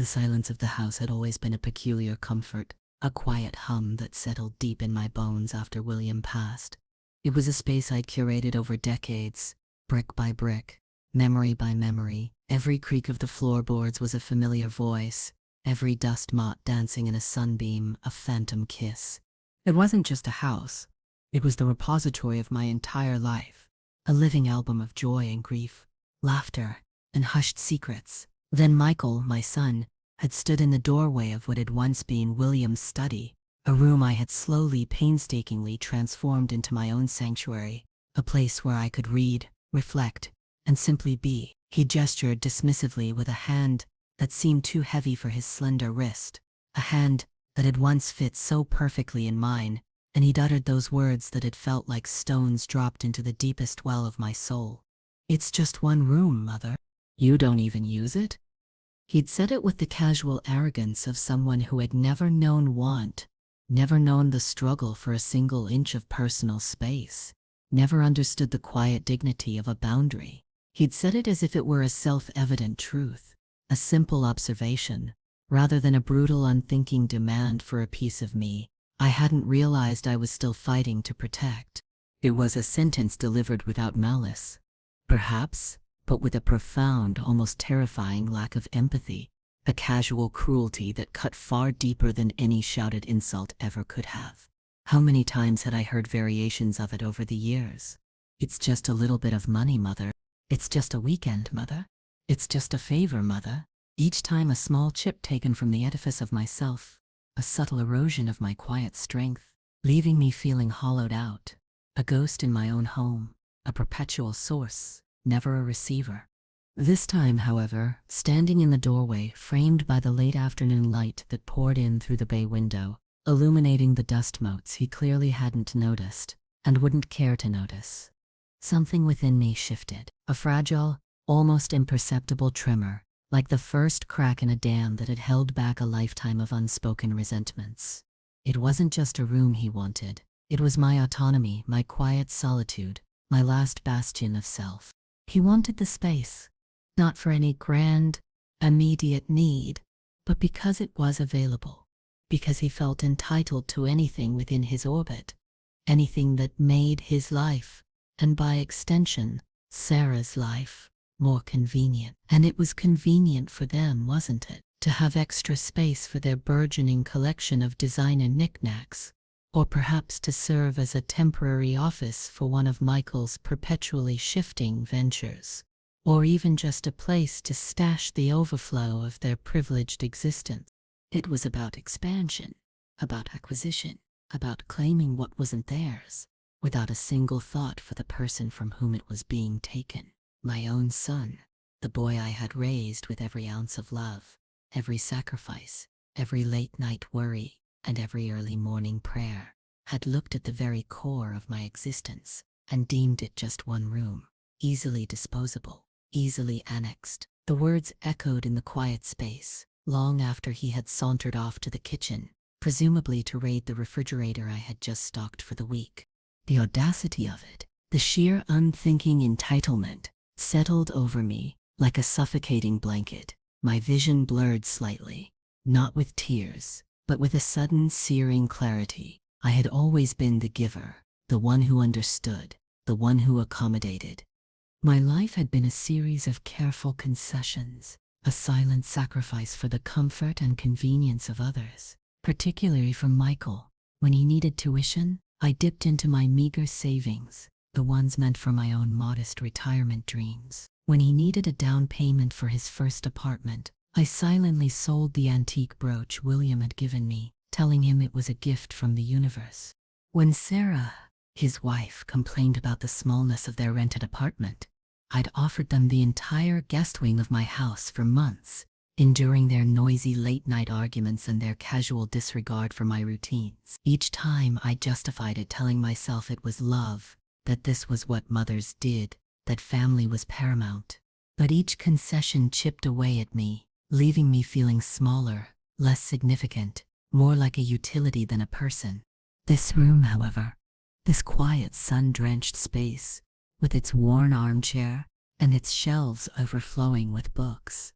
The silence of the house had always been a peculiar comfort, a quiet hum that settled deep in my bones after William passed. It was a space I'd curated over decades, brick by brick, memory by memory. Every creak of the floorboards was a familiar voice, every dust mote dancing in a sunbeam, a phantom kiss. It wasn't just a house. It was the repository of my entire life, a living album of joy and grief, laughter and hushed secrets. Then Michael, my son, had stood in the doorway of what had once been William's study, a room I had slowly, painstakingly transformed into my own sanctuary, a place where I could read, reflect, and simply be. He gestured dismissively with a hand that seemed too heavy for his slender wrist, a hand that had once fit so perfectly in mine, and he'd uttered those words that had felt like stones dropped into the deepest well of my soul. "It's just one room, Mother. You don't even use it?" He'd said it with the casual arrogance of someone who had never known want, never known the struggle for a single inch of personal space, never understood the quiet dignity of a boundary. He'd said it as if it were a self-evident truth, a simple observation, rather than a brutal, unthinking demand for a piece of me I hadn't realized I was still fighting to protect. It was a sentence delivered without malice, perhaps, but with a profound, almost terrifying lack of empathy, a casual cruelty that cut far deeper than any shouted insult ever could have. How many times had I heard variations of it over the years? "It's just a little bit of money, Mother. It's just a weekend, Mother. It's just a favor, Mother." Each time a small chip taken from the edifice of myself, a subtle erosion of my quiet strength, leaving me feeling hollowed out, a ghost in my own home, a perpetual source, never a receiver. This time, however, standing in the doorway, framed by the late afternoon light that poured in through the bay window, illuminating the dust motes he clearly hadn't noticed, and wouldn't care to notice, something within me shifted, a fragile, almost imperceptible tremor, like the first crack in a dam that had held back a lifetime of unspoken resentments. It wasn't just a room he wanted. It was my autonomy, my quiet solitude, my last bastion of self. He wanted the space, not for any grand, immediate need, but because it was available, because he felt entitled to anything within his orbit, anything that made his life, and by extension, Sarah's life, more convenient. And it was convenient for them, wasn't it, to have extra space for their burgeoning collection of designer knickknacks, or perhaps to serve as a temporary office for one of Michael's perpetually shifting ventures, or even just a place to stash the overflow of their privileged existence. It was about expansion, about acquisition, about claiming what wasn't theirs, without a single thought for the person from whom it was being taken. My own son, the boy I had raised with every ounce of love, every sacrifice, every late-night worry, and every early morning prayer, had looked at the very core of my existence and deemed it just one room, easily disposable, easily annexed. The words echoed in the quiet space, long after he had sauntered off to the kitchen, presumably to raid the refrigerator I had just stocked for the week. The audacity of it, the sheer unthinking entitlement, settled over me like a suffocating blanket. My vision blurred slightly, not with tears, but with a sudden searing clarity. I had always been the giver, the one who understood, the one who accommodated. My life had been a series of careful concessions, a silent sacrifice for the comfort and convenience of others, particularly from Michael. When he needed tuition, I dipped into my meager savings, the ones meant for my own modest retirement dreams. When he needed a down payment for his first apartment, I silently sold the antique brooch William had given me, telling him it was a gift from the universe. When Sarah, his wife, complained about the smallness of their rented apartment, I'd offered them the entire guest wing of my house for months, enduring their noisy late-night arguments and their casual disregard for my routines. Each time I justified it, telling myself it was love, that this was what mothers did, that family was paramount. But each concession chipped away at me, leaving me feeling smaller, less significant, more like a utility than a person. This room, however, this quiet, sun-drenched space, with its worn armchair and its shelves overflowing with books,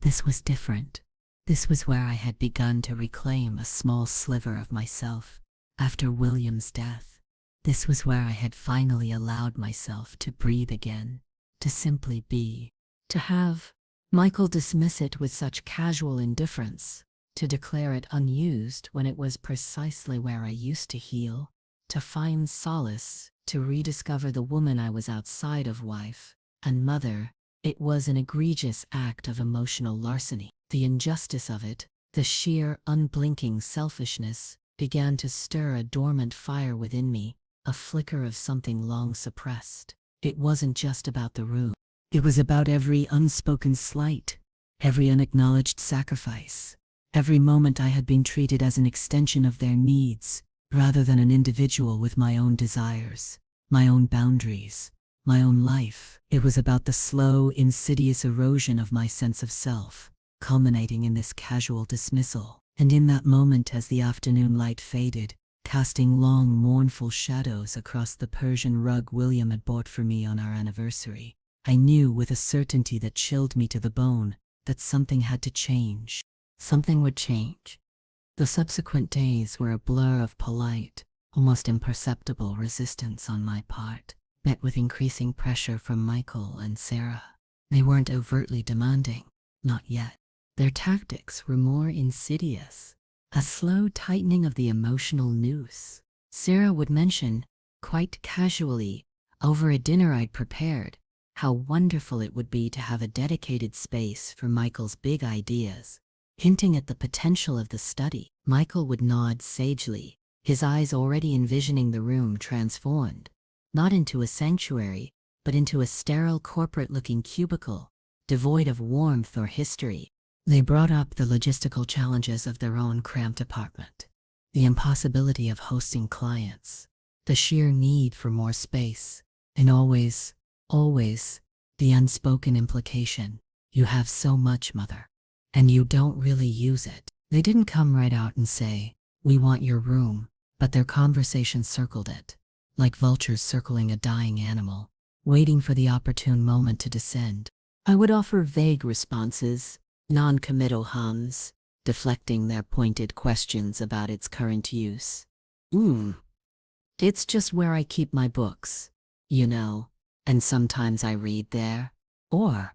this was different. This was where I had begun to reclaim a small sliver of myself after William's death. This was where I had finally allowed myself to breathe again, to simply be. To have Michael dismiss it with such casual indifference, to declare it unused when it was precisely where I used to heal, to find solace, to rediscover the woman I was outside of wife and mother. It was an egregious act of emotional larceny. The injustice of it, the sheer, unblinking selfishness, began to stir a dormant fire within me, a flicker of something long suppressed. It wasn't just about the room. It was about every unspoken slight, every unacknowledged sacrifice, every moment I had been treated as an extension of their needs, rather than an individual with my own desires, my own boundaries, my own life. It was about the slow, insidious erosion of my sense of self, culminating in this casual dismissal. And in that moment, as the afternoon light faded, casting long, mournful shadows across the Persian rug William had bought for me on our anniversary, I knew with a certainty that chilled me to the bone that something had to change. Something would change. The subsequent days were a blur of polite, almost imperceptible resistance on my part, met with increasing pressure from Michael and Sarah. They weren't overtly demanding, not yet. Their tactics were more insidious, a slow tightening of the emotional noose. Sarah would mention, quite casually, over a dinner I'd prepared, how wonderful it would be to have a dedicated space for Michael's big ideas, hinting at the potential of the study. Michael would nod sagely, his eyes already envisioning the room transformed, not into a sanctuary, but into a sterile corporate-looking cubicle, devoid of warmth or history. They brought up the logistical challenges of their own cramped apartment, the impossibility of hosting clients, the sheer need for more space, and always, the unspoken implication, you have so much, mother, and you don't really use it. They didn't come right out and say, we want your room, but their conversation circled it, like vultures circling a dying animal, waiting for the opportune moment to descend. I would offer vague responses, non-committal hums, deflecting their pointed questions about its current use. It's just where I keep my books, you know, and sometimes I read there. Or,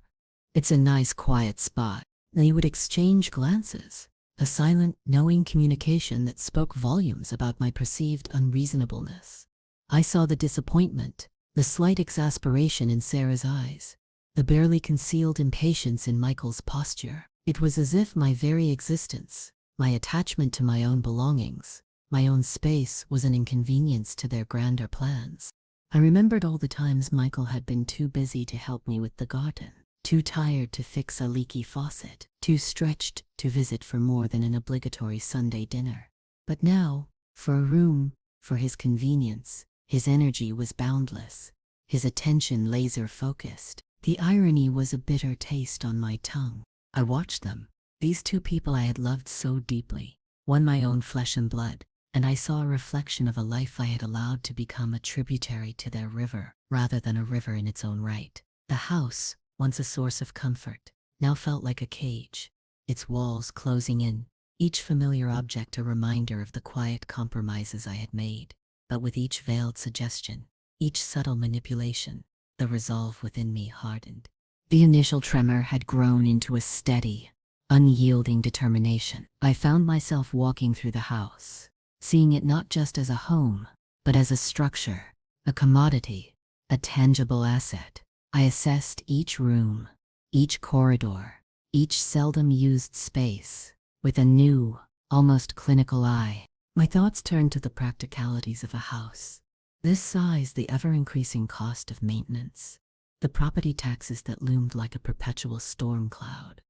it's a nice quiet spot. They would exchange glances, a silent, knowing communication that spoke volumes about my perceived unreasonableness. I saw the disappointment, the slight exasperation in Sarah's eyes, the barely concealed impatience in Michael's posture. It was as if my very existence, my attachment to my own belongings, my own space was an inconvenience to their grander plans. I remembered all the times Michael had been too busy to help me with the garden, too tired to fix a leaky faucet, too stretched to visit for more than an obligatory Sunday dinner. But now, for a room, for his convenience, his energy was boundless, his attention laser-focused. The irony was a bitter taste on my tongue. I watched them, these two people I had loved so deeply, one my own flesh and blood, and I saw a reflection of a life I had allowed to become a tributary to their river, rather than a river in its own right. The house, once a source of comfort, now felt like a cage, its walls closing in, each familiar object a reminder of the quiet compromises I had made. But with each veiled suggestion, each subtle manipulation, the resolve within me hardened. The initial tremor had grown into a steady, unyielding determination. I found myself walking through the house, seeing it not just as a home, but as a structure, a commodity, a tangible asset. I assessed each room, each corridor, each seldom used space, with a new, almost clinical eye. My thoughts turned to the practicalities of a house. This size, the ever-increasing cost of maintenance, the property taxes that loomed like a perpetual storm cloud.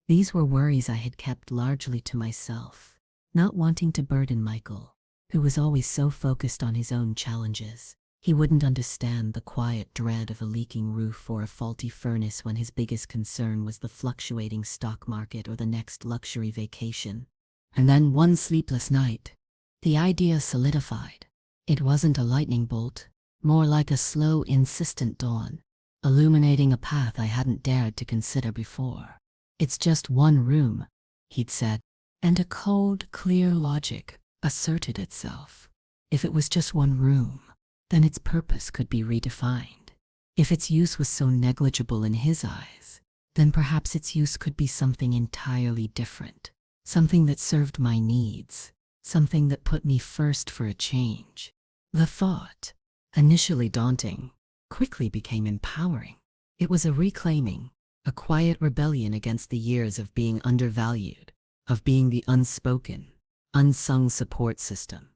These were worries I had kept largely to myself, not wanting to burden Michael, who was always so focused on his own challenges. He wouldn't understand the quiet dread of a leaking roof or a faulty furnace when his biggest concern was the fluctuating stock market or the next luxury vacation. And then one sleepless night, the idea solidified. It wasn't a lightning bolt, more like a slow, insistent dawn, illuminating a path I hadn't dared to consider before. It's just one room, he'd said. And a cold, clear logic asserted itself. If it was just one room, then its purpose could be redefined. If its use was so negligible in his eyes, then perhaps its use could be something entirely different. Something that served my needs. Something that put me first for a change. The thought, initially daunting, quickly became empowering. It was a reclaiming, a quiet rebellion against the years of being undervalued, of being the unspoken, unsung support system.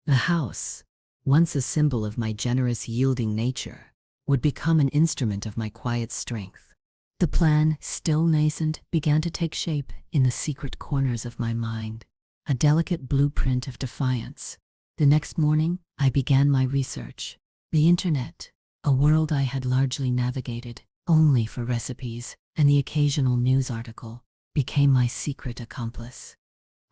The house, once a symbol of my generous, yielding nature, would become an instrument of my quiet strength. The plan, still nascent, began to take shape in the secret corners of my mind, a delicate blueprint of defiance. The next morning, I began my research. The internet, a world I had largely navigated only for recipes and the occasional news article, became my secret accomplice.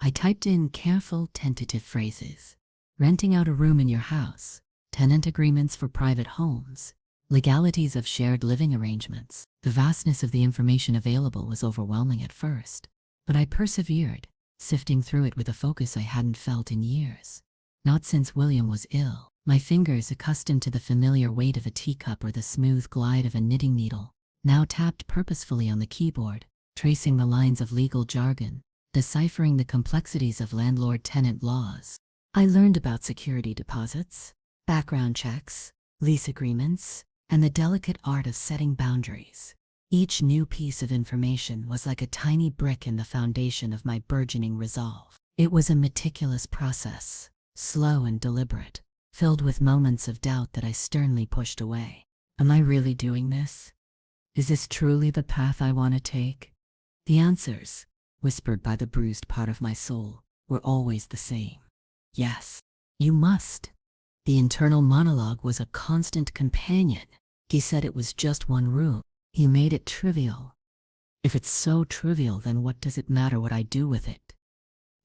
I typed in careful, tentative phrases. Renting out a room in your house, tenant agreements for private homes, legalities of shared living arrangements. The vastness of the information available was overwhelming at first, but I persevered, sifting through it with a focus I hadn't felt in years. Not since William was ill. My fingers, accustomed to the familiar weight of a teacup or the smooth glide of a knitting needle, now tapped purposefully on the keyboard, tracing the lines of legal jargon, deciphering the complexities of landlord-tenant laws. I learned about security deposits, background checks, lease agreements, and the delicate art of setting boundaries. Each new piece of information was like a tiny brick in the foundation of my burgeoning resolve. It was a meticulous process, slow and deliberate, filled with moments of doubt that I sternly pushed away. Am I really doing this? Is this truly the path I want to take? The answers, whispered by the bruised part of my soul, were always the same. Yes, you must. The internal monologue was a constant companion. He said it was just one room. He made it trivial. If it's so trivial, then what does it matter what I do with it?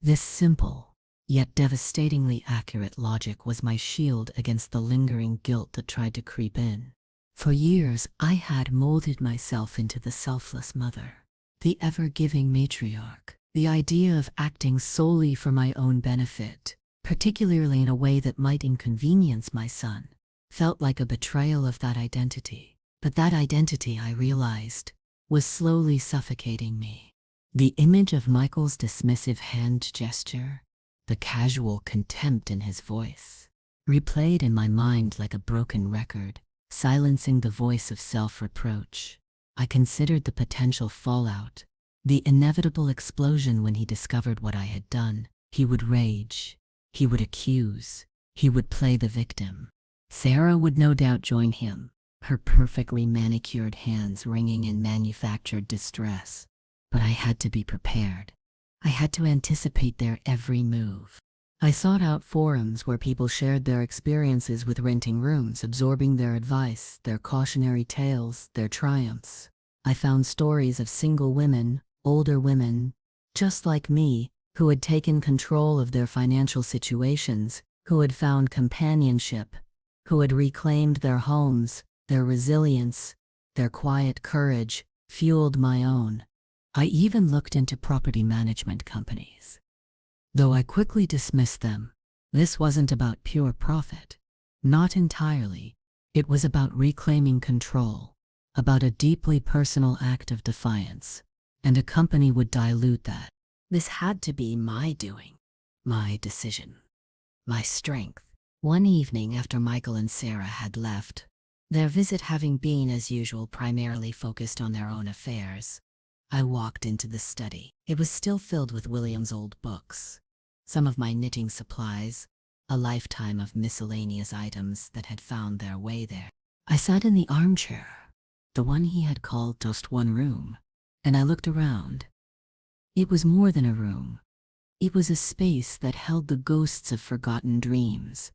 This simple, yet devastatingly accurate logic was my shield against the lingering guilt that tried to creep in. For years, I had molded myself into the selfless mother, the ever-giving matriarch. The idea of acting solely for my own benefit, particularly in a way that might inconvenience my son, felt like a betrayal of that identity. But that identity, I realized, was slowly suffocating me. The image of Michael's dismissive hand gesture, the casual contempt in his voice, replayed in my mind like a broken record, silencing the voice of self-reproach. I considered the potential fallout, the inevitable explosion when he discovered what I had done. He would rage, he would accuse, he would play the victim. Sarah would no doubt join him, her perfectly manicured hands wringing in manufactured distress. But I had to be prepared. I had to anticipate their every move. I sought out forums where people shared their experiences with renting rooms, absorbing their advice, their cautionary tales, their triumphs. I found stories of single women, older women, just like me, who had taken control of their financial situations, who had found companionship, who had reclaimed their homes. Their resilience, their quiet courage, fueled my own. I even looked into property management companies. Though I quickly dismissed them, this wasn't about pure profit. Not entirely. It was about reclaiming control, about a deeply personal act of defiance, and a company would dilute that. This had to be my doing, my decision, my strength. One evening after Michael and Sarah had left, their visit having been, as usual, primarily focused on their own affairs, I walked into the study. It was still filled with William's old books, some of my knitting supplies, a lifetime of miscellaneous items that had found their way there. I sat in the armchair, the one he had called just one room, and I looked around. It was more than a room. It was a space that held the ghosts of forgotten dreams,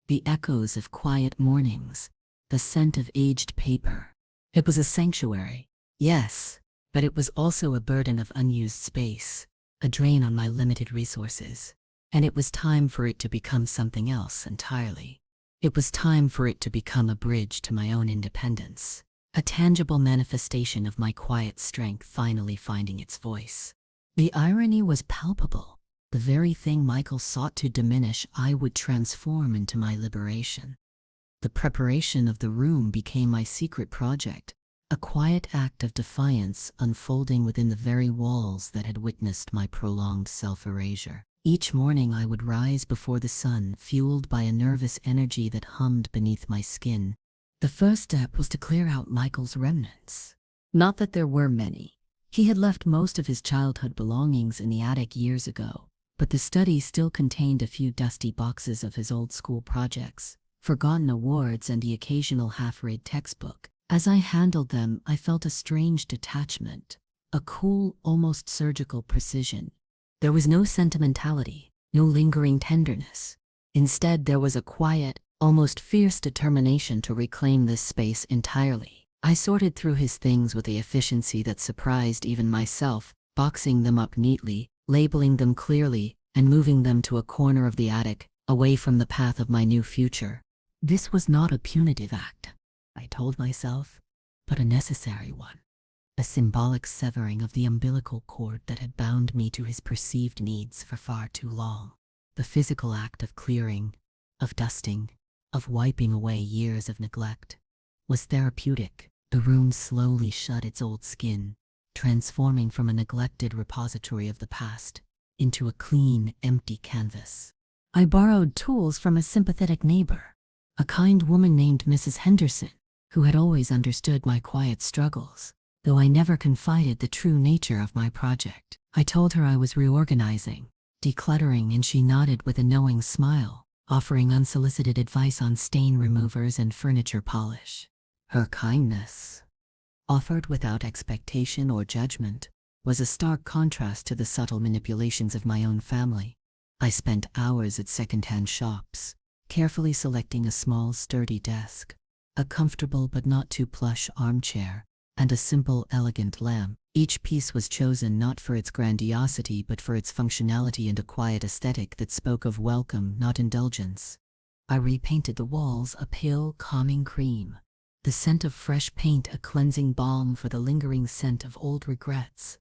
the echoes of quiet mornings, the scent of aged paper. It was a sanctuary, yes, but it was also a burden of unused space, a drain on my limited resources. And it was time for it to become something else entirely. It was time for it to become a bridge to my own independence, a tangible manifestation of my quiet strength finally finding its voice. The irony was palpable. The very thing Michael sought to diminish, I would transform into my liberation. The preparation of the room became my secret project, a quiet act of defiance unfolding within the very walls that had witnessed my prolonged self-erasure. Each morning I would rise before the sun, fueled by a nervous energy that hummed beneath my skin. The first step was to clear out Michael's remnants. Not that there were many. He had left most of his childhood belongings in the attic years ago, but the study still contained a few dusty boxes of his old school projects, forgotten awards, and the occasional half-read textbook. As I handled them, I felt a strange detachment, a cool, almost surgical precision. There was no sentimentality, no lingering tenderness. Instead, there was a quiet, almost fierce determination to reclaim this space entirely. I sorted through his things with a efficiency that surprised even myself, boxing them up neatly, labeling them clearly, and moving them to a corner of the attic, away from the path of my new future. This was not a punitive act, I told myself, but a necessary one. A symbolic severing of the umbilical cord that had bound me to his perceived needs for far too long. The physical act of clearing, of dusting, of wiping away years of neglect was therapeutic. The room slowly shed its old skin, transforming from a neglected repository of the past into a clean, empty canvas. I borrowed tools from a sympathetic neighbor, a kind woman named Mrs. Henderson, who had always understood my quiet struggles, though I never confided the true nature of my project. I told her I was reorganizing, decluttering, and she nodded with a knowing smile, offering unsolicited advice on stain removers and furniture polish. Her kindness, offered without expectation or judgment, was a stark contrast to the subtle manipulations of my own family. I spent hours at second-hand shops, carefully selecting a small, sturdy desk, a comfortable but not too plush armchair, and a simple, elegant lamp. Each piece was chosen not for its grandiosity but for its functionality and a quiet aesthetic that spoke of welcome, not indulgence. I repainted the walls a pale, calming cream, the scent of fresh paint a cleansing balm for the lingering scent of old regrets.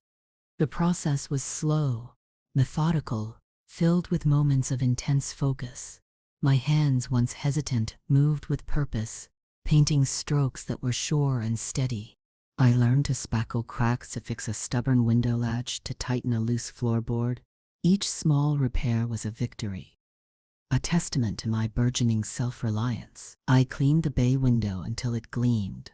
The process was slow, methodical, filled with moments of intense focus. My hands, once hesitant, moved with purpose, painting strokes that were sure and steady. I learned to spackle cracks, to fix a stubborn window latch, to tighten a loose floorboard. Each small repair was a victory, a testament to my burgeoning self-reliance. I cleaned the bay window until it gleamed,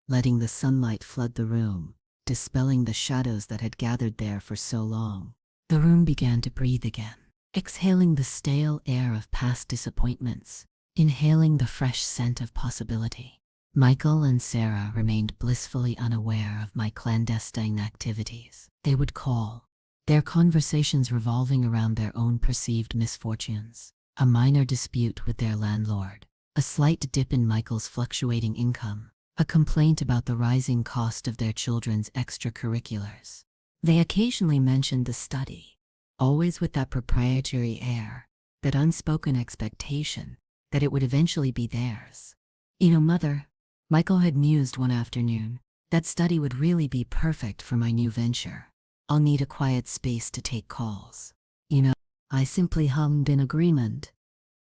letting the sunlight flood the room, dispelling the shadows that had gathered there for so long. The room began to breathe again, exhaling the stale air of past disappointments, inhaling the fresh scent of possibility. Michael and Sarah remained blissfully unaware of my clandestine activities. They would call, their conversations revolving around their own perceived misfortunes, a minor dispute with their landlord, a slight dip in Michael's fluctuating income, a complaint about the rising cost of their children's extracurriculars. They occasionally mentioned the study, always with that proprietary air, that unspoken expectation that it would eventually be theirs. You know, Mother, Michael had mused one afternoon, that study would really be perfect for my new venture. I'll need a quiet space to take calls. You know, I simply hummed in agreement,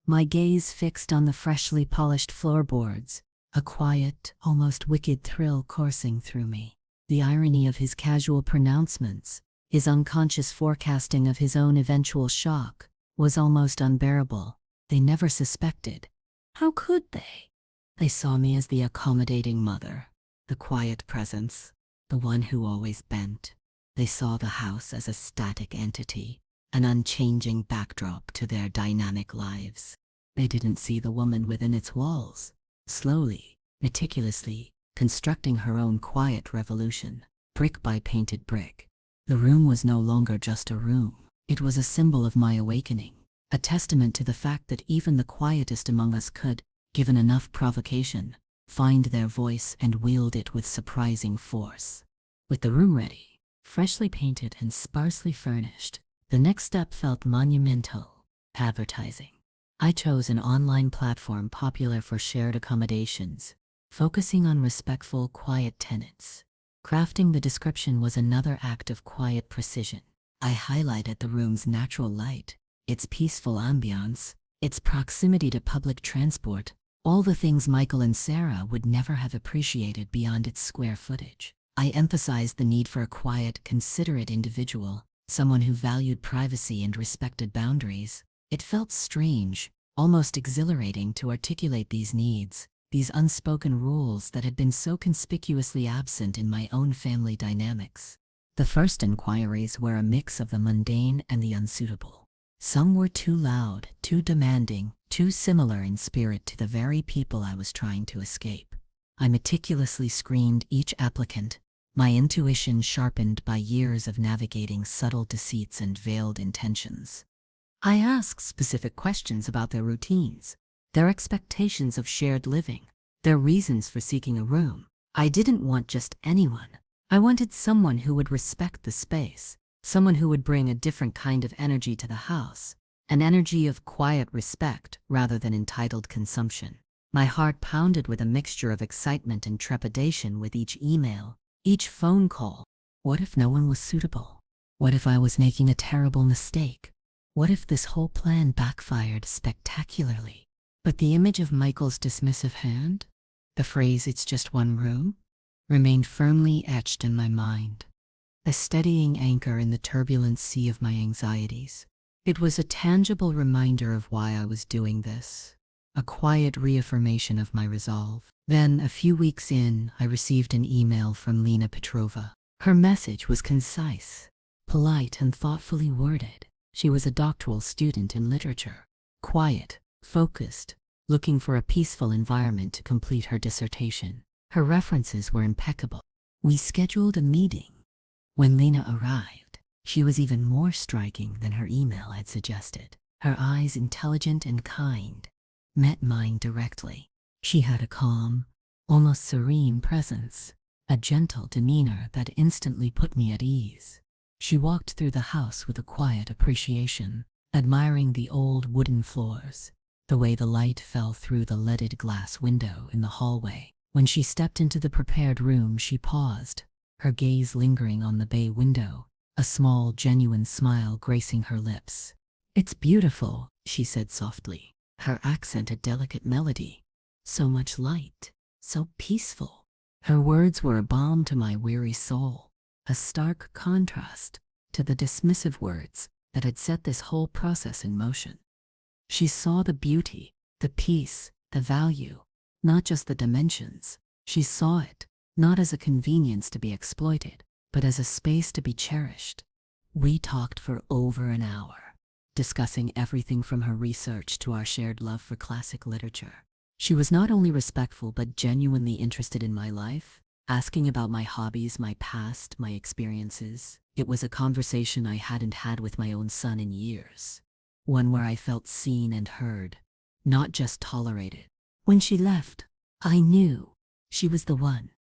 my gaze fixed on the freshly polished floorboards, a quiet, almost wicked thrill coursing through me. The irony of his casual pronouncements, his unconscious forecasting of his own eventual shock, was almost unbearable. They never suspected. How could they? They saw me as the accommodating mother, the quiet presence, the one who always bent. They saw the house as a static entity, an unchanging backdrop to their dynamic lives. They didn't see the woman within its walls, slowly, meticulously, constructing her own quiet revolution, brick by painted brick. The room was no longer just a room. It was a symbol of my awakening, a testament to the fact that even the quietest among us could, given enough provocation, find their voice and wield it with surprising force. With the room ready, freshly painted and sparsely furnished, the next step felt monumental: advertising. I chose an online platform popular for shared accommodations, focusing on respectful, quiet tenants. Crafting the description was another act of quiet precision. I highlighted the room's natural light, its peaceful ambiance, its proximity to public transport, all the things Michael and Sarah would never have appreciated beyond its square footage. I emphasized the need for a quiet, considerate individual, someone who valued privacy and respected boundaries. It felt strange, almost exhilarating to articulate these needs, these unspoken rules that had been so conspicuously absent in my own family dynamics. The first inquiries were a mix of the mundane and the unsuitable. Some were too loud, too demanding, too similar in spirit to the very people I was trying to escape. I meticulously screened each applicant, my intuition sharpened by years of navigating subtle deceits and veiled intentions. I asked specific questions about their routines, their expectations of shared living, their reasons for seeking a room. I didn't want just anyone. I wanted someone who would respect the space, someone who would bring a different kind of energy to the house, an energy of quiet respect rather than entitled consumption. My heart pounded with a mixture of excitement and trepidation with each email, each phone call. What if no one was suitable? What if I was making a terrible mistake? What if this whole plan backfired spectacularly? But the image of Michael's dismissive hand, the phrase "it's just one room," remained firmly etched in my mind, a steadying anchor in the turbulent sea of my anxieties. It was a tangible reminder of why I was doing this, a quiet reaffirmation of my resolve. Then, a few weeks in, I received an email from Lena Petrova. Her message was concise, polite, and thoughtfully worded. She was a doctoral student in literature, quiet, focused, looking for a peaceful environment to complete her dissertation. Her references were impeccable. We scheduled a meeting. When Lena arrived, she was even more striking than her email had suggested. Her eyes, intelligent and kind, met mine directly. She had a calm, almost serene presence, a gentle demeanor that instantly put me at ease. She walked through the house with a quiet appreciation, admiring the old wooden floors, the way the light fell through the leaded glass window in the hallway. When she stepped into the prepared room, she paused, her gaze lingering on the bay window, a small, genuine smile gracing her lips. "It's beautiful," she said softly, her accent a delicate melody. "So much light, so peaceful." Her words were a balm to my weary soul, a stark contrast to the dismissive words that had set this whole process in motion. She saw the beauty, the peace, the value, not just the dimensions. She saw it, not as a convenience to be exploited, but as a space to be cherished. We talked for over an hour, discussing everything from her research to our shared love for classic literature. She was not only respectful but genuinely interested in my life, asking about my hobbies, my past, my experiences. It was a conversation I hadn't had with my own son in years, one where I felt seen and heard, not just tolerated. When she left, I knew she was the one.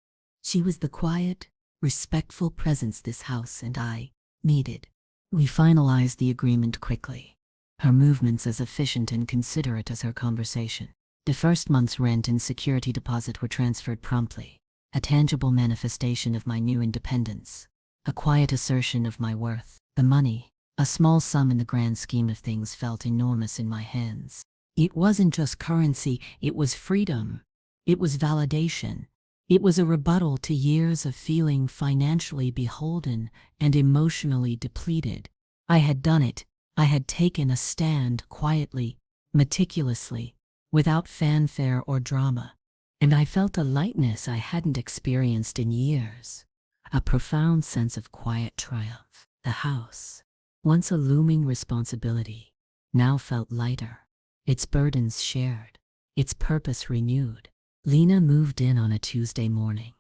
She was the quiet, respectful presence this house and I needed. We finalized the agreement quickly, her movements as efficient and considerate as her conversation. The first month's rent and security deposit were transferred promptly, a tangible manifestation of my new independence, a quiet assertion of my worth. The money, a small sum in the grand scheme of things, felt enormous in my hands. It wasn't just currency, it was freedom. It was validation. It was a rebuttal to years of feeling financially beholden and emotionally depleted. I had done it. I had taken a stand quietly, meticulously, without fanfare or drama. And I felt a lightness I hadn't experienced in years, a profound sense of quiet triumph. The house, once a looming responsibility, now felt lighter, its burdens shared, its purpose renewed. Lena moved in on a Tuesday morning,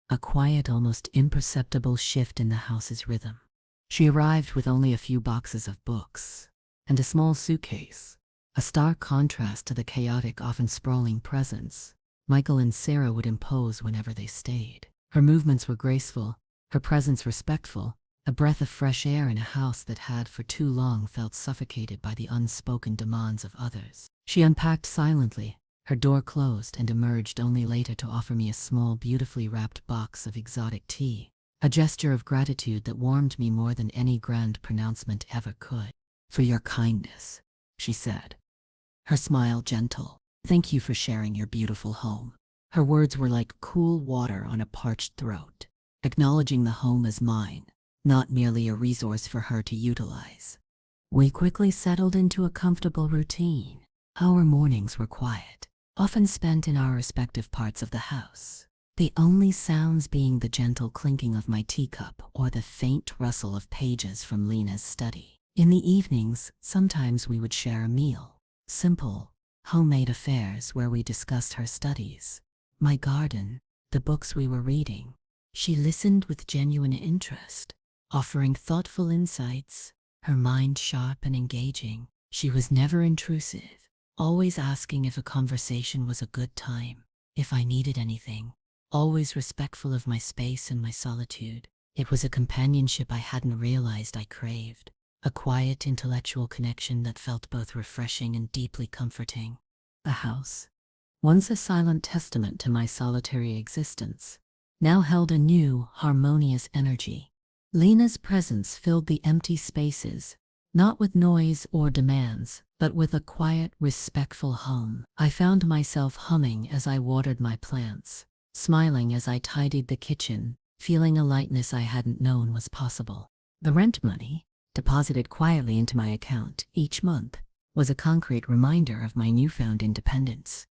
a quiet, almost imperceptible shift in the house's rhythm. She arrived with only a few boxes of books and a small suitcase, a stark contrast to the chaotic, often sprawling presence Michael and Sarah would impose whenever they stayed. Her movements were graceful, her presence respectful, a breath of fresh air in a house that had for too long felt suffocated by the unspoken demands of others. She unpacked silently, her door closed, and emerged only later to offer me a small, beautifully wrapped box of exotic tea. a gesture of gratitude that warmed me more than any grand pronouncement ever could. "For your kindness," she said, her smile gentle. "Thank you for sharing your beautiful home." Her words were like cool water on a parched throat, acknowledging the home as mine, not merely a resource for her to utilize. We quickly settled into a comfortable routine. Our mornings were quiet, often spent in our respective parts of the house, the only sounds being the gentle clinking of my teacup or the faint rustle of pages from Lena's study. In the evenings, sometimes we would share a meal, simple, homemade affairs where we discussed her studies, my garden, the books we were reading. She listened with genuine interest, offering thoughtful insights, her mind sharp and engaging. She was never intrusive, always asking if a conversation was a good time, if I needed anything, always respectful of my space and my solitude. It was a companionship I hadn't realized I craved, a quiet intellectual connection that felt both refreshing and deeply comforting. The house, once a silent testament to my solitary existence, now held a new, harmonious energy. Lena's presence filled the empty spaces, not with noise or demands, but with a quiet, respectful hum. I found myself humming as I watered my plants, smiling as I tidied the kitchen, feeling a lightness I hadn't known was possible. The rent money, deposited quietly into my account each month, was a concrete reminder of my newfound independence.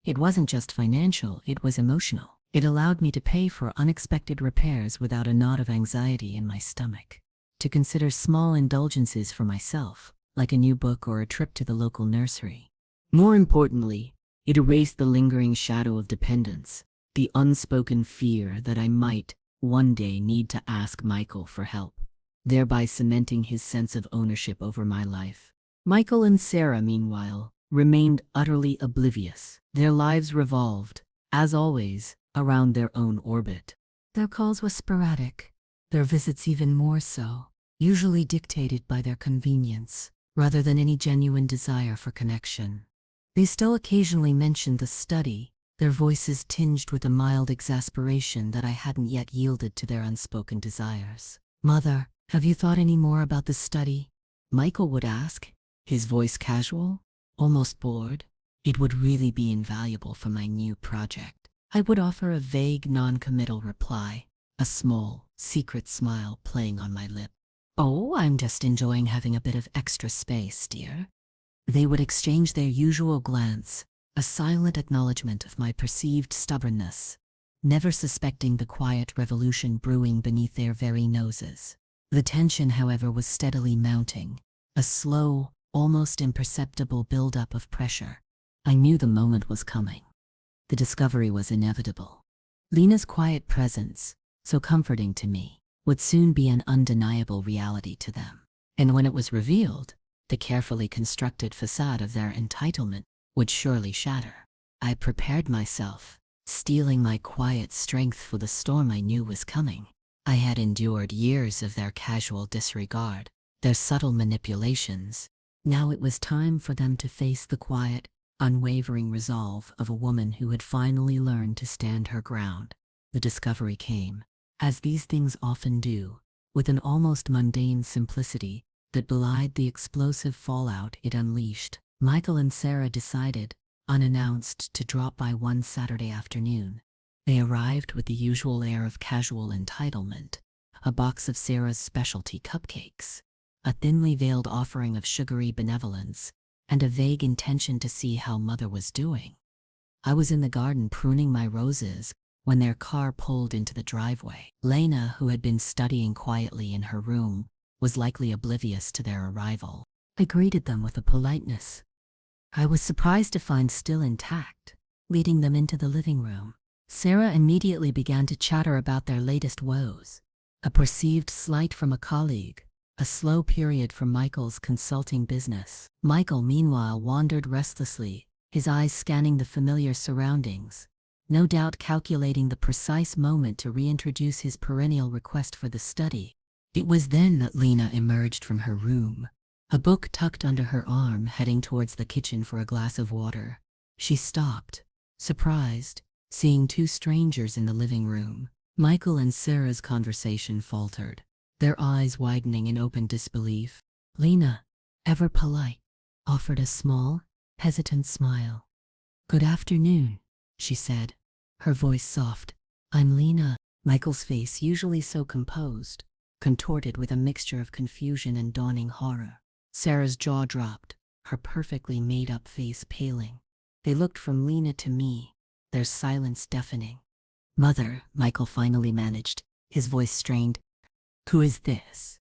It wasn't just financial, it was emotional. It allowed me to pay for unexpected repairs without a knot of anxiety in my stomach, to consider small indulgences for myself, like a new book or a trip to the local nursery. More importantly, it erased the lingering shadow of dependence, the unspoken fear that I might, one day, need to ask Michael for help, thereby cementing his sense of ownership over my life. Michael and Sarah, meanwhile, remained utterly oblivious. Their lives revolved, as always, around their own orbit. Their calls were sporadic, their visits even more so, usually dictated by their convenience, rather than any genuine desire for connection. They still occasionally mentioned the study, their voices tinged with a mild exasperation that I hadn't yet yielded to their unspoken desires. "Mother, have you thought any more about the study?" Michael would ask, his voice casual, almost bored. "It would really be invaluable for my new project." I would offer a vague, non-committal reply, a small, secret smile playing on my lip. "Oh, I'm just enjoying having a bit of extra space, dear." They would exchange their usual glance, a silent acknowledgement of my perceived stubbornness, never suspecting the quiet revolution brewing beneath their very noses. The tension, however, was steadily mounting, a slow, almost imperceptible buildup of pressure. I knew the moment was coming. The discovery was inevitable. Lena's quiet presence, so comforting to me, would soon be an undeniable reality to them. And when it was revealed, the carefully constructed facade of their entitlement would surely shatter. I prepared myself, steeling my quiet strength for the storm I knew was coming. I had endured years of their casual disregard, their subtle manipulations. Now it was time for them to face the quiet, unwavering resolve of a woman who had finally learned to stand her ground. The discovery came, as these things often do, with an almost mundane simplicity that belied the explosive fallout it unleashed. Michael and Sarah decided, unannounced, to drop by one Saturday afternoon. They arrived with the usual air of casual entitlement, a box of Sarah's specialty cupcakes, a thinly veiled offering of sugary benevolence, and a vague intention to see how Mother was doing. I was in the garden pruning my roses when their car pulled into the driveway. Lena, who had been studying quietly in her room, was likely oblivious to their arrival. I greeted them with a politeness I was surprised to find still intact, leading them into the living room. Sarah immediately began to chatter about their latest woes, a perceived slight from a colleague, a slow period for Michael's consulting business. Michael, meanwhile, wandered restlessly, his eyes scanning the familiar surroundings, no doubt calculating the precise moment to reintroduce his perennial request for the study. It was then that Lena emerged from her room, a book tucked under her arm, heading towards the kitchen for a glass of water. She stopped, surprised, seeing two strangers in the living room, Michael and Sarah's conversation faltered, their eyes widening in open disbelief. Lena, ever polite, offered a small, hesitant smile. "Good afternoon," she said, her voice soft. "I'm Lena." Michael's face, usually so composed, contorted with a mixture of confusion and dawning horror. Sarah's jaw dropped, her perfectly made-up face paling. They looked from Lena to me, their silence deafening. "Mother," Michael finally managed, his voice strained. "Who is this?"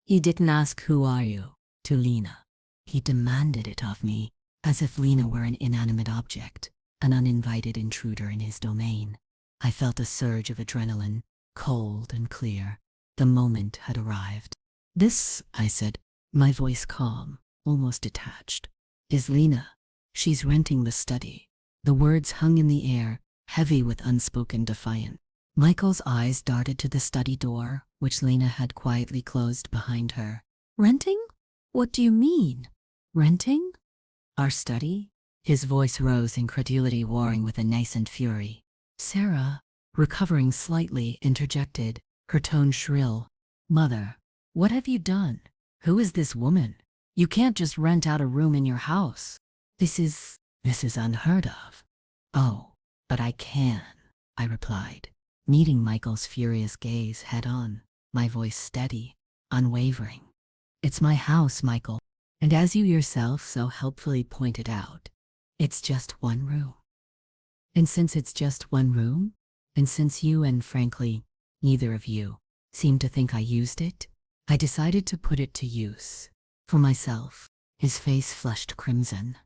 He didn't ask "Who are you?" to Lena. He demanded it of me, as if Lena were an inanimate object, an uninvited intruder in his domain. I felt a surge of adrenaline, cold and clear. The moment had arrived. "This," I said, my voice calm, almost detached, "is Lena. She's renting the study." The words hung in the air, heavy with unspoken defiance. Michael's eyes darted to the study door, which Lena had quietly closed behind her. "Renting? What do you mean? Renting? Our study?" His voice rose, incredulity warring with a nascent fury. Sarah, recovering slightly, interjected, her tone shrill. "Mother, what have you done? Who is this woman? You can't just rent out a room in your house. This is unheard of." "Oh, but I can," I replied, meeting Michael's furious gaze head on, my voice steady, unwavering. "It's my house, Michael, and as you yourself so helpfully pointed out, it's just one room. And since it's just one room, and since you and, frankly, neither of you seem to think I used it, I decided to put it to use. For myself." His face flushed crimson.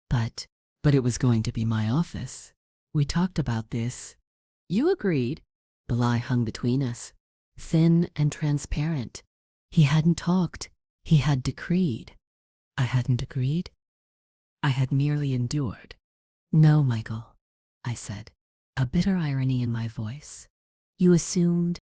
But it was going to be my office. We talked about this." "You agreed." The lie hung between us, thin and transparent. He hadn't talked, he had decreed. I hadn't agreed. I had merely endured. "No, Michael," I said, a bitter irony in my voice. You assumed,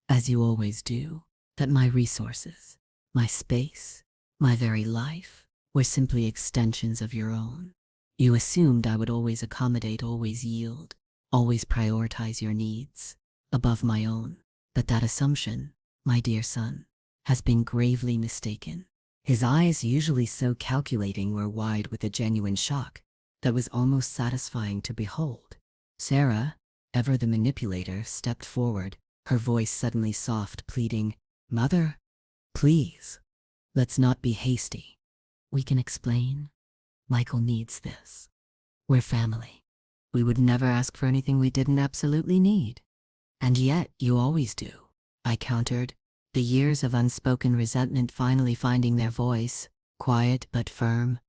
as you always do, that my resources, my space, my very life were simply extensions of your own. You assumed I would always accommodate, always yield, always prioritize your needs above my own. But that assumption, my dear son, has been gravely mistaken." His eyes, usually so calculating, were wide with a genuine shock that was almost satisfying to behold. Sarah, ever the manipulator, stepped forward, her voice suddenly soft, pleading, "Mother, please, let's not be hasty. We can explain. Michael needs this. We're family. We would never ask for anything we didn't absolutely need." "And yet you always do," I countered, the years of unspoken resentment finally finding their voice, quiet but firm.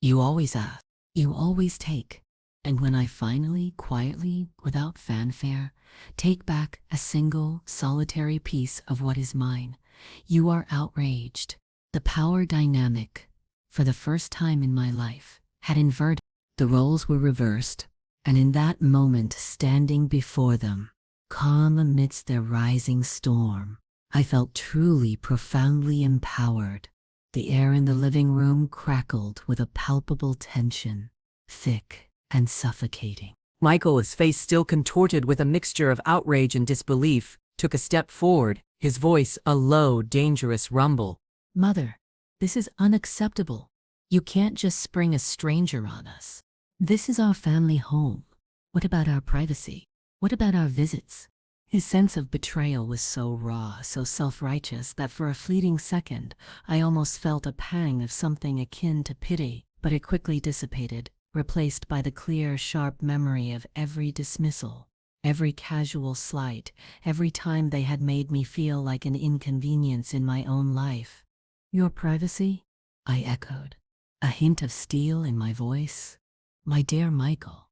"You always ask. You always take. And when I finally, quietly, without fanfare, take back a single, solitary piece of what is mine, you are outraged." The power dynamic, for the first time in my life, had inverted. The roles were reversed, and in that moment, standing before them, calm amidst their rising storm, I felt truly, profoundly empowered. The air in the living room crackled with a palpable tension, thick and suffocating. Michael, his face still contorted with a mixture of outrage and disbelief, took a step forward, his voice a low, dangerous rumble. "Mother, this is unacceptable. You can't just spring a stranger on us. This is our family home. What about our privacy? What about our visits?" His sense of betrayal was so raw, so self-righteous, that for a fleeting second, I almost felt a pang of something akin to pity, but it quickly dissipated, replaced by the clear, sharp memory of every dismissal, every casual slight, every time they had made me feel like an inconvenience in my own life. "Your privacy?" I echoed, a hint of steel in my voice. "My dear Michael,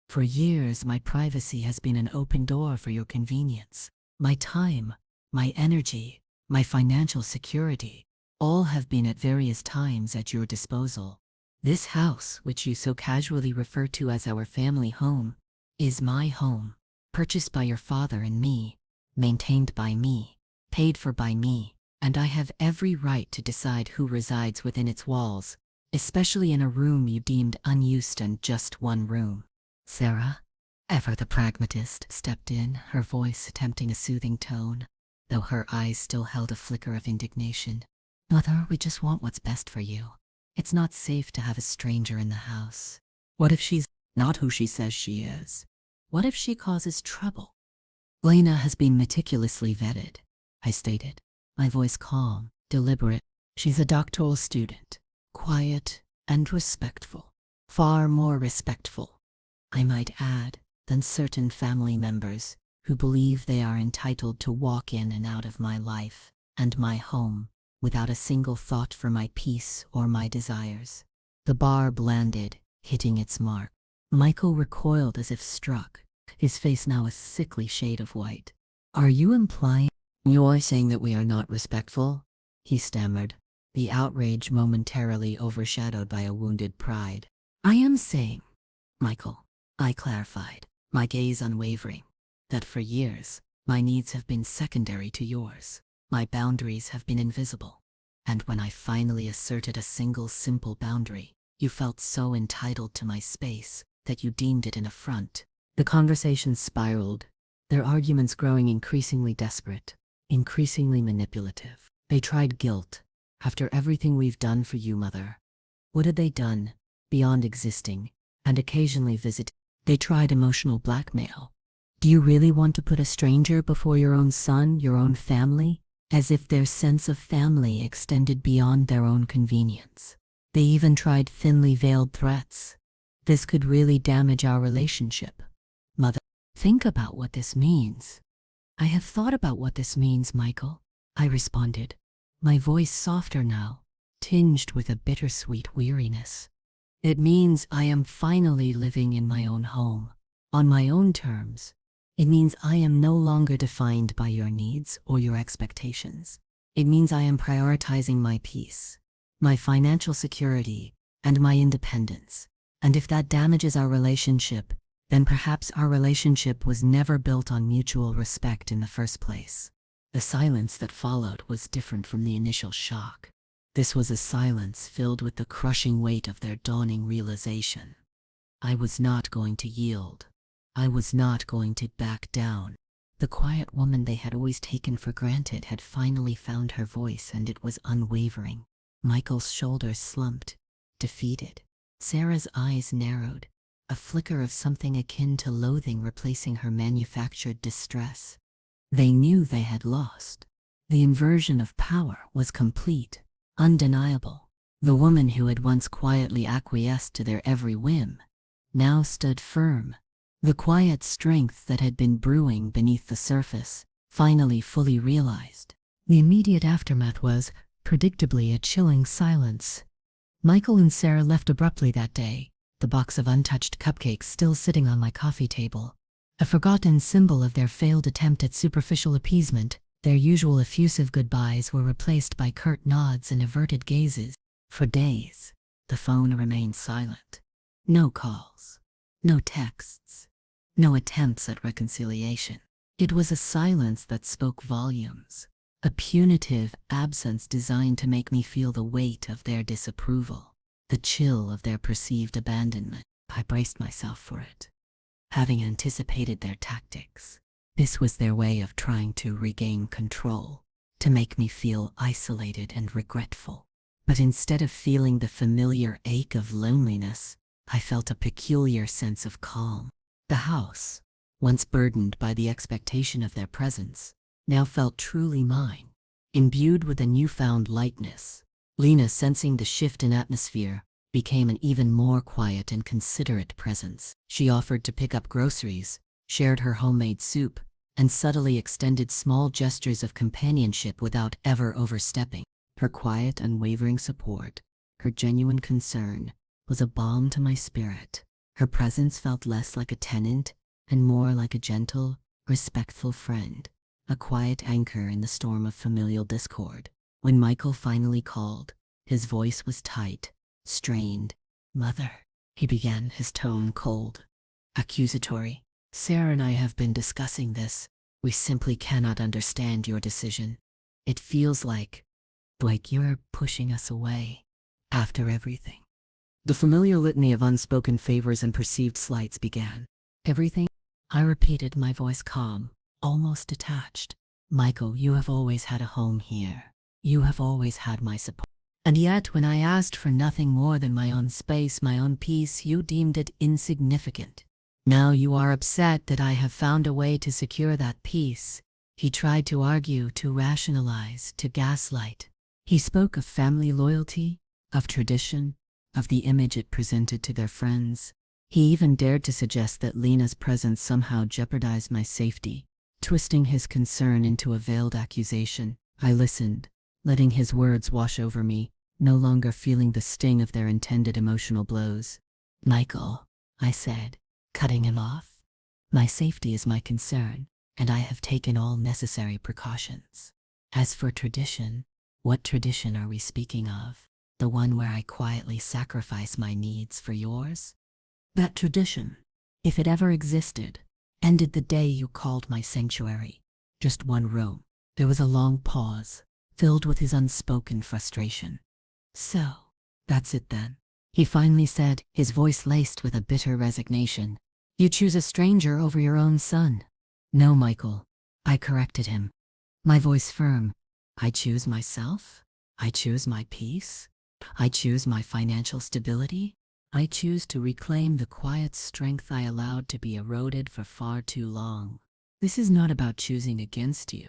for years my privacy has been an open door for your convenience. My time, my energy, my financial security, all have been at various times at your disposal. This house, which you so casually refer to as our family home, is my home, purchased by your father and me, maintained by me, paid for by me, and I have every right to decide who resides within its walls, especially in a room you deemed unused and just one room." "Sarah," Ever the pragmatist stepped in, her voice attempting a soothing tone, though her eyes still held a flicker of indignation. Mother, we just want what's best for you. It's not safe to have a stranger in the house. What if she's not who she says she is? What if she causes trouble? Lena has been meticulously vetted, I stated, my voice calm, deliberate. She's a doctoral student, quiet and respectful. Far more respectful, I might add, than certain family members who believe they are entitled to walk in and out of my life and my home without a single thought for my peace or my desires. The barb landed, hitting its mark. Michael recoiled as if struck, his face now a sickly shade of white. Are you implying you're saying that we are not respectful? He stammered, the outrage momentarily overshadowed by a wounded pride. I am saying, Michael, I clarified, my gaze unwavering, that for years, my needs have been secondary to yours. My boundaries have been invisible. And when I finally asserted a single simple boundary, you felt so entitled to my space that you deemed it an affront. The conversation spiraled, their arguments growing increasingly desperate, increasingly manipulative. They tried guilt. After everything we've done for you, Mother. What had they done, beyond existing, and occasionally visit? They tried emotional blackmail. Do you really want to put a stranger before your own son, your own family? As if their sense of family extended beyond their own convenience. They even tried thinly veiled threats. This could really damage our relationship. Mother, think about what this means. I have thought about what this means, Michael, I responded, my voice softer now, tinged with a bittersweet weariness. It means I am finally living in my own home, on my own terms. It means I am no longer defined by your needs or your expectations. It means I am prioritizing my peace, my financial security, and my independence. And if that damages our relationship, then perhaps our relationship was never built on mutual respect in the first place. The silence that followed was different from the initial shock. This was a silence filled with the crushing weight of their dawning realization. I was not going to yield. I was not going to back down. The quiet woman they had always taken for granted had finally found her voice, and it was unwavering. Michael's shoulders slumped, defeated. Sarah's eyes narrowed, a flicker of something akin to loathing replacing her manufactured distress. They knew they had lost. The inversion of power was complete, undeniable. The woman who had once quietly acquiesced to their every whim now stood firm. The quiet strength that had been brewing beneath the surface finally fully realized. The immediate aftermath was, predictably, a chilling silence. Michael and Sarah left abruptly that day, the box of untouched cupcakes still sitting on my coffee table. A forgotten symbol of their failed attempt at superficial appeasement, their usual effusive goodbyes were replaced by curt nods and averted gazes. For days, the phone remained silent. No calls, no texts, no attempts at reconciliation. It was a silence that spoke volumes, a punitive absence designed to make me feel the weight of their disapproval, the chill of their perceived abandonment. I braced myself for it. Having anticipated their tactics, this was their way of trying to regain control, to make me feel isolated and regretful. But instead of feeling the familiar ache of loneliness, I felt a peculiar sense of calm. The house, once burdened by the expectation of their presence, now felt truly mine, imbued with a newfound lightness. Lena, sensing the shift in atmosphere, became an even more quiet and considerate presence. She offered to pick up groceries, shared her homemade soup, and subtly extended small gestures of companionship without ever overstepping. Her quiet, unwavering support, her genuine concern, was a balm to my spirit. Her presence felt less like a tenant and more like a gentle, respectful friend, a quiet anchor in the storm of familial discord. When Michael finally called, his voice was tight, strained. "Mother," he began, his tone cold, accusatory. "Sarah and I have been discussing this. We simply cannot understand your decision. It feels like you're pushing us away, after everything." The familiar litany of unspoken favors and perceived slights began. Everything I repeated, my voice calm, almost detached. Michael, you have always had a home here. You have always had my support. And yet, when I asked for nothing more than my own space, my own peace, you deemed it insignificant. Now you are upset that I have found a way to secure that peace. He tried to argue, to rationalize, to gaslight. He spoke of family loyalty, of tradition, of the image it presented to their friends. He even dared to suggest that Lena's presence somehow jeopardized my safety, twisting his concern into a veiled accusation. I listened, letting his words wash over me, no longer feeling the sting of their intended emotional blows. Michael, I said, cutting him off, my safety is my concern, and I have taken all necessary precautions. As for tradition, what tradition are we speaking of? The one where I quietly sacrifice my needs for yours? That tradition, if it ever existed, ended the day you called my sanctuary. Just one room. There was a long pause, filled with his unspoken frustration. So, that's it then, he finally said, his voice laced with a bitter resignation. You choose a stranger over your own son. No, Michael, I corrected him, my voice firm. I choose myself. I choose my peace. I choose my financial stability. I choose to reclaim the quiet strength I allowed to be eroded for far too long. This is not about choosing against you.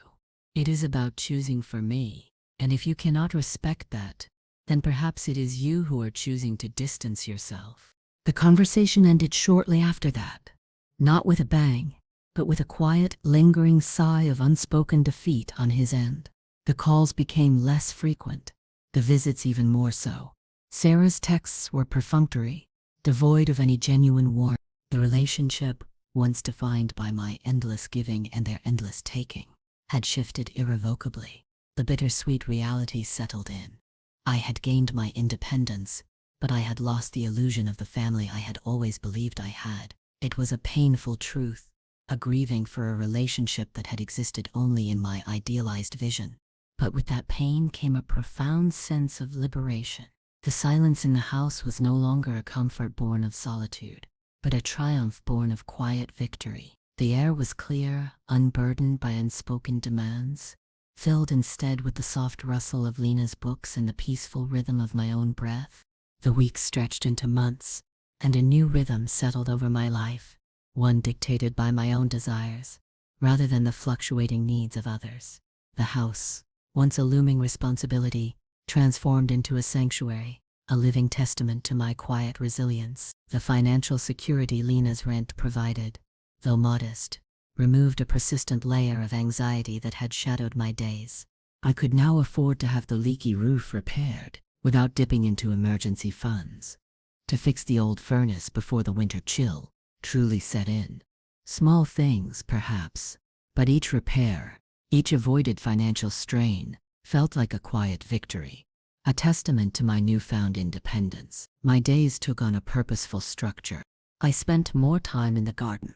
It is about choosing for me. And if you cannot respect that, then perhaps it is you who are choosing to distance yourself. The conversation ended shortly after that, not with a bang, but with a quiet, lingering sigh of unspoken defeat on his end. The calls became less frequent, the visits even more so. Sarah's texts were perfunctory, devoid of any genuine warmth. The relationship, once defined by my endless giving and their endless taking, had shifted irrevocably. The bittersweet reality settled in. I had gained my independence, but I had lost the illusion of the family I had always believed I had. It was a painful truth, a grieving for a relationship that had existed only in my idealized vision. But with that pain came a profound sense of liberation. The silence in the house was no longer a comfort born of solitude, but a triumph born of quiet victory. The air was clear, unburdened by unspoken demands, filled instead with the soft rustle of Lena's books and the peaceful rhythm of my own breath. The weeks stretched into months, and a new rhythm settled over my life, one dictated by my own desires, rather than the fluctuating needs of others. The house, once a looming responsibility, transformed into a sanctuary, a living testament to my quiet resilience. The financial security Lena's rent provided, though modest, removed a persistent layer of anxiety that had shadowed my days. I could now afford to have the leaky roof repaired without dipping into emergency funds, to fix the old furnace before the winter chill truly set in. Small things, perhaps, but each repair, each avoided financial strain, felt like a quiet victory, a testament to my newfound independence. My days took on a purposeful structure. I spent more time in the garden,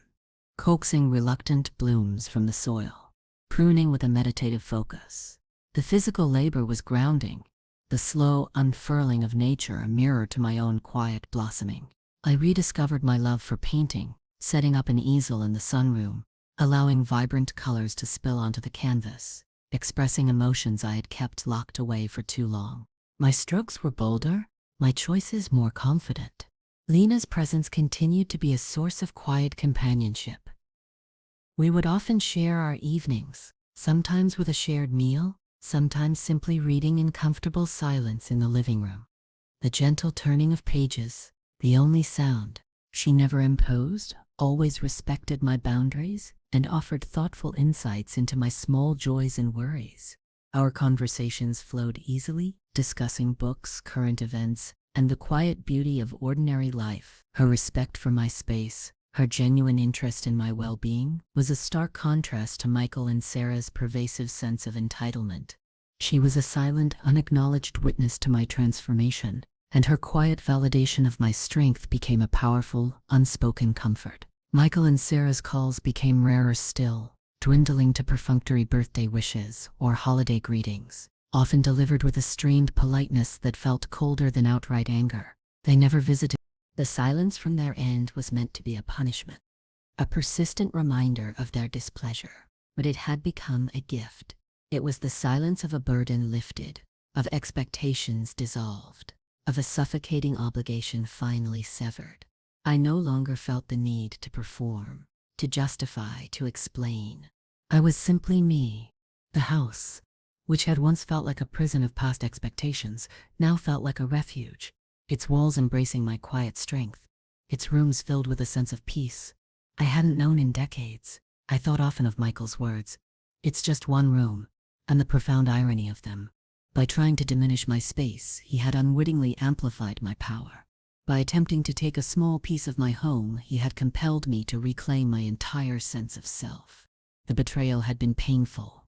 coaxing reluctant blooms from the soil, pruning with a meditative focus. The physical labor was grounding, the slow unfurling of nature a mirror to my own quiet blossoming. I rediscovered my love for painting, setting up an easel in the sunroom, allowing vibrant colors to spill onto the canvas, expressing emotions I had kept locked away for too long. My strokes were bolder, my choices more confident. Lena's presence continued to be a source of quiet companionship. We would often share our evenings, sometimes with a shared meal, sometimes simply reading in comfortable silence in the living room. The gentle turning of pages, the only sound. She never imposed, always respected my boundaries, and offered thoughtful insights into my small joys and worries. Our conversations flowed easily, discussing books, current events, and the quiet beauty of ordinary life. Her respect for my space, her genuine interest in my well-being, was a stark contrast to Michael and Sarah's pervasive sense of entitlement. She was a silent, unacknowledged witness to my transformation, and her quiet validation of my strength became a powerful, unspoken comfort. Michael and Sarah's calls became rarer still, dwindling to perfunctory birthday wishes or holiday greetings, often delivered with a strained politeness that felt colder than outright anger. They never visited. The silence from their end was meant to be a punishment. a persistent reminder of their displeasure. But it had become a gift. It was the silence of a burden lifted, of expectations dissolved, of a suffocating obligation finally severed. I no longer felt the need to perform, to justify, to explain. I was simply me. The house, which had once felt like a prison of past expectations, now felt like a refuge, its walls embracing my quiet strength, its rooms filled with a sense of peace I hadn't known in decades. I thought often of Michael's words, "It's just one room," and the profound irony of them. By trying to diminish my space, he had unwittingly amplified my power. By attempting to take a small piece of my home, he had compelled me to reclaim my entire sense of self. The betrayal had been painful.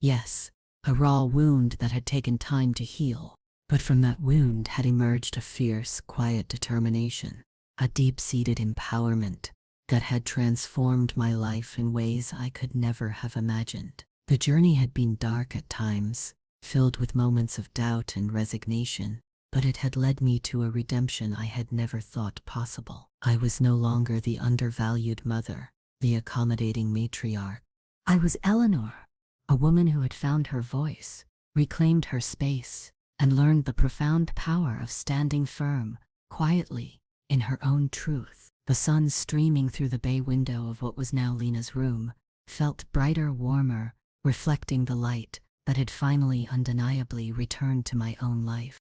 Yes, a raw wound that had taken time to heal. But from that wound had emerged a fierce, quiet determination, a deep-seated empowerment that had transformed my life in ways I could never have imagined. The journey had been dark at times, filled with moments of doubt and resignation, but it had led me to a redemption I had never thought possible. I was no longer the undervalued mother, the accommodating matriarch. I was Eleanor, a woman who had found her voice, reclaimed her space, and learned the profound power of standing firm, quietly, in her own truth. The sun streaming through the bay window of what was now Lena's room felt brighter, warmer, reflecting the light that had finally undeniably returned to my own life.